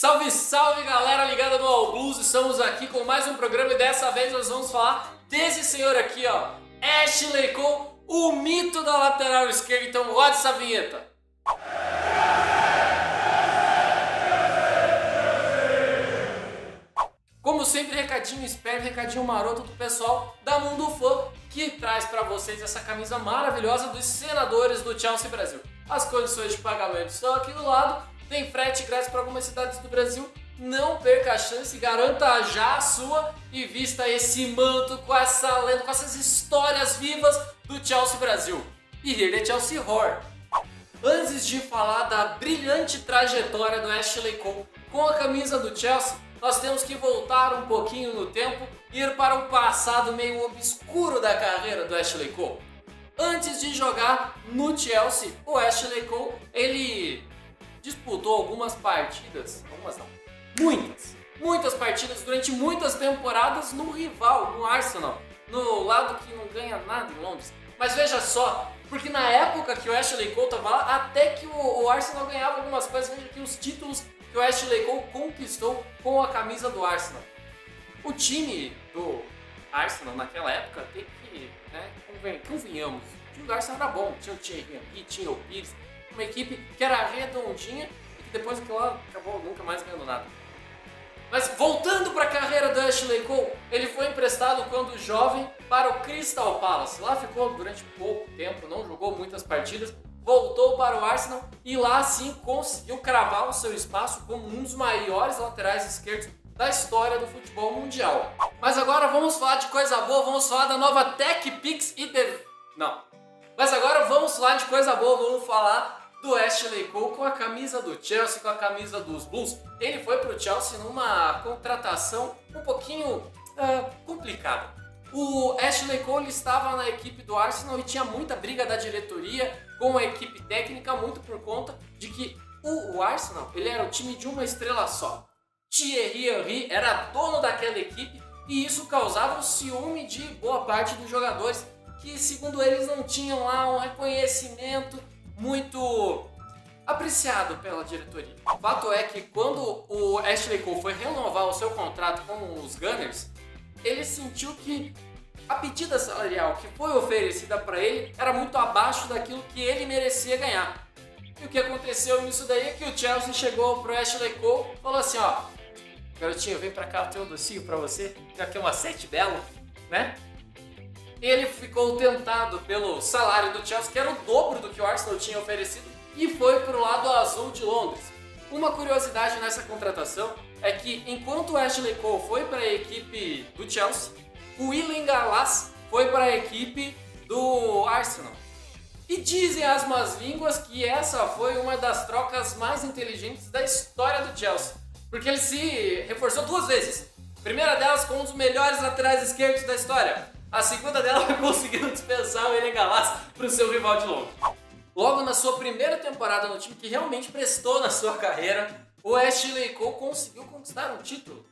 Salve, salve galera ligada no All Blues, estamos aqui com mais um programa e dessa vez nós vamos falar desse senhor aqui, ó, Ashley Cole, o mito da lateral esquerda. Então roda essa vinheta. Como sempre, recadinho esperto, recadinho maroto do pessoal da Mundo Fã, que traz pra vocês essa camisa maravilhosa dos senadores do Chelsea Brasil. As condições de pagamento estão aqui do lado, tem frete grátis para algumas cidades do Brasil. Não perca a chance, garanta já a sua e vista esse manto com essa lenda, com essas histórias vivas do Chelsea Brasil. E ele é Chelsea Horror. Antes de falar da brilhante trajetória do Ashley Cole com a camisa do Chelsea, nós temos que voltar um pouquinho no tempo e ir para o passado meio obscuro da carreira do Ashley Cole. Antes de jogar no Chelsea, o Ashley Cole, ele disputou algumas partidas, muitas partidas durante muitas temporadas no rival, no Arsenal, no lado que não ganha nada em Londres. Mas veja só, porque na época que o Ashley Cole estava lá, até que o Arsenal ganhava algumas coisas. Veja aqui os títulos que o Ashley Cole conquistou com a camisa do Arsenal. O time do Arsenal naquela época, tem que, convenhamos, o time do Arsenal era bom, tinha o Thierry Henry, tinha o Pires, uma equipe que era redondinha e que depois daquilo lá acabou nunca mais ganhando nada. Mas voltando para a carreira do Ashley Cole, ele foi emprestado quando jovem para o Crystal Palace. Lá ficou durante pouco tempo, não jogou muitas partidas, voltou para o Arsenal e lá sim conseguiu cravar o seu espaço como um dos maiores laterais esquerdos da história do futebol mundial. Mas agora vamos falar de coisa boa, vamos falar da nova TechPix e Mas agora vamos falar de coisa boa, vamos falar do Ashley Cole com a camisa do Chelsea, com a camisa dos Blues. Ele foi para o Chelsea numa contratação um pouquinho complicada. O Ashley Cole estava na equipe do Arsenal e tinha muita briga da diretoria com a equipe técnica, muito por conta de que o Arsenal ele era o time de uma estrela só. Thierry Henry era dono daquela equipe e isso causava o ciúme de boa parte dos jogadores que, segundo eles, não tinham lá um reconhecimento muito apreciado pela diretoria. O fato é que quando o Ashley Cole foi renovar o seu contrato com os Gunners, ele sentiu que a pedida salarial que foi oferecida para ele era muito abaixo daquilo que ele merecia ganhar. E o que aconteceu nisso daí é que o Chelsea chegou pro Ashley Cole e falou assim, ó, garotinho, vem pra cá, eu tenho um docinho pra você, tem aqui uma sete belo, né? Ele ficou tentado pelo salário do Chelsea, que era o dobro do que o Arsenal tinha oferecido, e foi pro lado azul de Londres. Uma curiosidade nessa contratação é que enquanto o Ashley Cole foi para a equipe do Chelsea, o William Gallas foi para a equipe do Arsenal. E dizem as más línguas que essa foi uma das trocas mais inteligentes da história do Chelsea, porque ele se reforçou duas vezes. A primeira delas com um dos melhores laterais esquerdos da história. A segunda dela foi conseguindo dispensar o William Gallas para o seu rival de Londres. Logo na sua primeira temporada no time, que realmente prestou na sua carreira, o Ashley Cole conseguiu conquistar um título.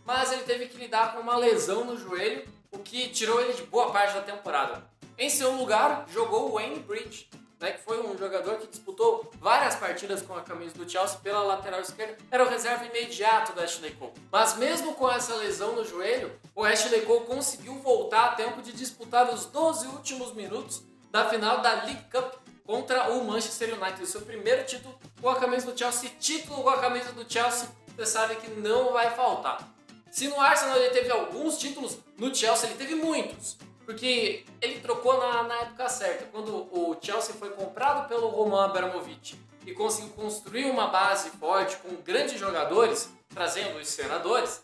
Mas ele teve que lidar com uma lesão no joelho, o que tirou ele de boa parte da temporada. Em seu lugar, jogou o Wayne Bridge, que foi um jogador que disputou várias partidas com a camisa do Chelsea pela lateral esquerda, era o reserva imediato do Ashley Cole. Mas mesmo com essa lesão no joelho, o Ashley Cole conseguiu voltar a tempo de disputar os 12 últimos minutos da final da League Cup contra o Manchester United, o seu primeiro título com a camisa do Chelsea. Título com a camisa do Chelsea, você sabe que não vai faltar. Se no Arsenal ele teve alguns títulos, no Chelsea ele teve muitos. Porque ele trocou na época certa, quando o Chelsea foi comprado pelo Roman Abramovich e conseguiu construir uma base forte com grandes jogadores, trazendo os senadores,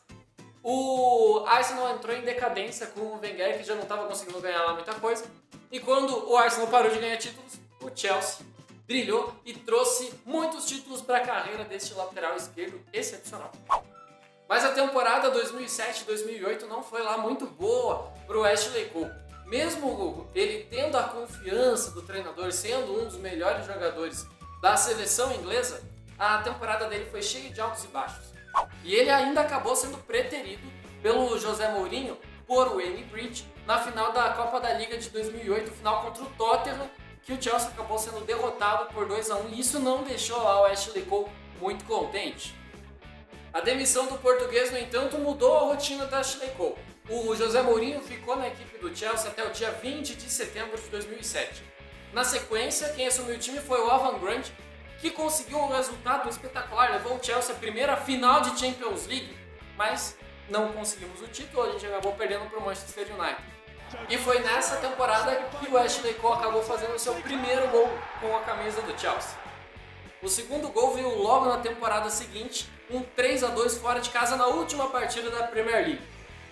o Arsenal entrou em decadência com o Wenger, que já não estava conseguindo ganhar lá muita coisa. E quando o Arsenal parou de ganhar títulos, o Chelsea brilhou e trouxe muitos títulos para a carreira deste lateral esquerdo excepcional. Mas a temporada 2007-2008 não foi lá muito boa para o Ashley Cole. Mesmo ele tendo a confiança do treinador, sendo um dos melhores jogadores da seleção inglesa, a temporada dele foi cheia de altos e baixos. E ele ainda acabou sendo preterido pelo José Mourinho por Wayne Bridge na final da Copa da Liga de 2008, final contra o Tottenham, que o Chelsea acabou sendo derrotado por 2-1, e isso não deixou lá o Ashley Cole muito contente. A demissão do português, no entanto, mudou a rotina da Ashley Cole. O José Mourinho ficou na equipe do Chelsea até o dia 20 de setembro de 2007. Na sequência, quem assumiu o time foi o Alvan Grant, que conseguiu um resultado espetacular, levou o Chelsea à primeira final de Champions League, mas não conseguimos o título, a gente acabou perdendo para o Manchester United. E foi nessa temporada que o Ashley Cole acabou fazendo o seu primeiro gol com a camisa do Chelsea. O segundo gol veio logo na temporada seguinte, um 3-2 fora de casa na última partida da Premier League.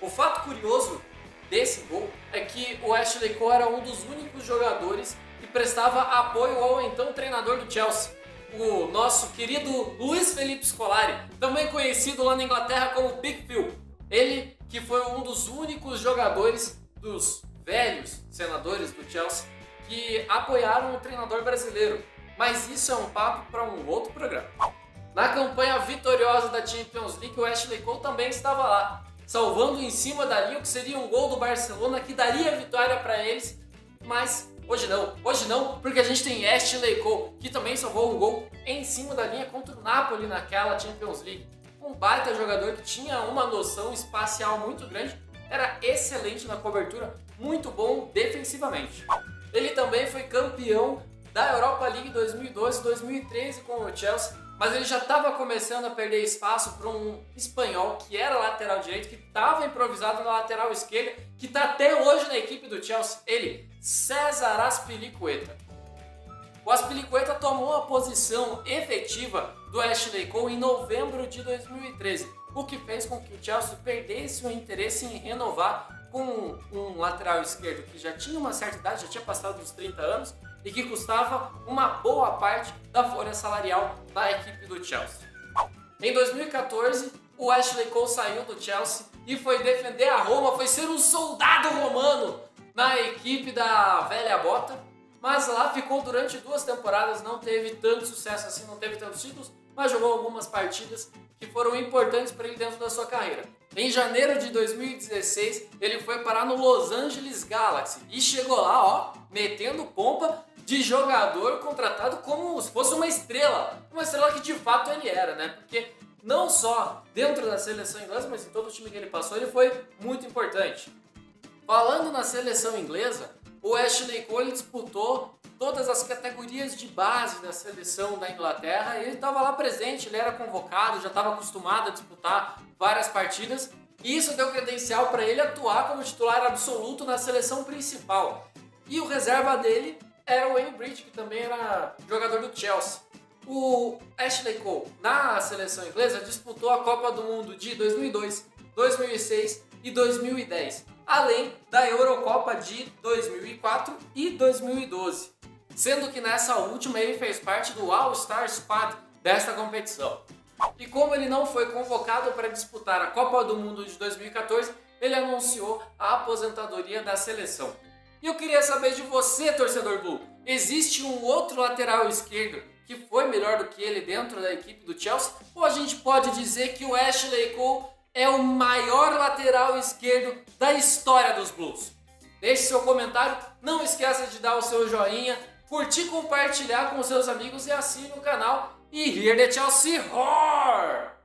O fato curioso desse gol é que o Ashley Cole era um dos únicos jogadores que prestava apoio ao então treinador do Chelsea, o nosso querido Luiz Felipe Scolari, também conhecido lá na Inglaterra como Big Phil. Ele que foi um dos únicos jogadores dos velhos senadores do Chelsea que apoiaram o treinador brasileiro. Mas isso é um papo para um outro programa. Na campanha vitoriosa da Champions League, o Ashley Cole também estava lá, salvando em cima da linha o que seria um gol do Barcelona que daria vitória para eles, mas hoje não, porque a gente tem Ashley Cole, que também salvou um gol em cima da linha contra o Napoli naquela Champions League. Um baita jogador que tinha uma noção espacial muito grande, era excelente na cobertura, muito bom defensivamente. Ele também foi campeão da Europa League 2012-2013 com o Chelsea, mas ele já estava começando a perder espaço para um espanhol que era lateral direito, que estava improvisado na lateral esquerda, que está até hoje na equipe do Chelsea, ele, César Azpilicueta. O Azpilicueta tomou a posição efetiva do Ashley Cole em novembro de 2013, o que fez com que o Chelsea perdesse o interesse em renovar com um lateral esquerdo que já tinha uma certa idade, já tinha passado dos 30 anos, e que custava uma boa parte da folha salarial da equipe do Chelsea. Em 2014, o Ashley Cole saiu do Chelsea e foi defender a Roma, foi ser um soldado romano na equipe da velha bota, mas lá ficou durante 2 temporadas, não teve tanto sucesso assim, não teve tantos títulos, mas jogou algumas partidas que foram importantes para ele dentro da sua carreira. Em janeiro de 2016, ele foi parar no Los Angeles Galaxy e chegou lá, ó, metendo pompa de jogador contratado como se fosse uma estrela que de fato ele era, né? Porque não só dentro da seleção inglesa, mas em todo o time que ele passou, ele foi muito importante. Falando na seleção inglesa, o Ashley Cole disputou todas as categorias de base da seleção da Inglaterra e ele estava lá presente, ele era convocado, já estava acostumado a disputar várias partidas e isso deu credencial para ele atuar como titular absoluto na seleção principal. E o reserva dele era o Wayne Bridge, que também era jogador do Chelsea. O Ashley Cole, na seleção inglesa, disputou a Copa do Mundo de 2002, 2006 e 2010, além da Eurocopa de 2004 e 2012, sendo que nessa última ele fez parte do All-Star Squad desta competição. E como ele não foi convocado para disputar a Copa do Mundo de 2014, ele anunciou a aposentadoria da seleção. E eu queria saber de você, torcedor Blue, existe um outro lateral esquerdo que foi melhor do que ele dentro da equipe do Chelsea? Ou a gente pode dizer que o Ashley Cole é o maior lateral esquerdo da história dos Blues? Deixe seu comentário, não esqueça de dar o seu joinha, curtir, compartilhar com seus amigos e assine o canal e Hear the Chelsea Roar!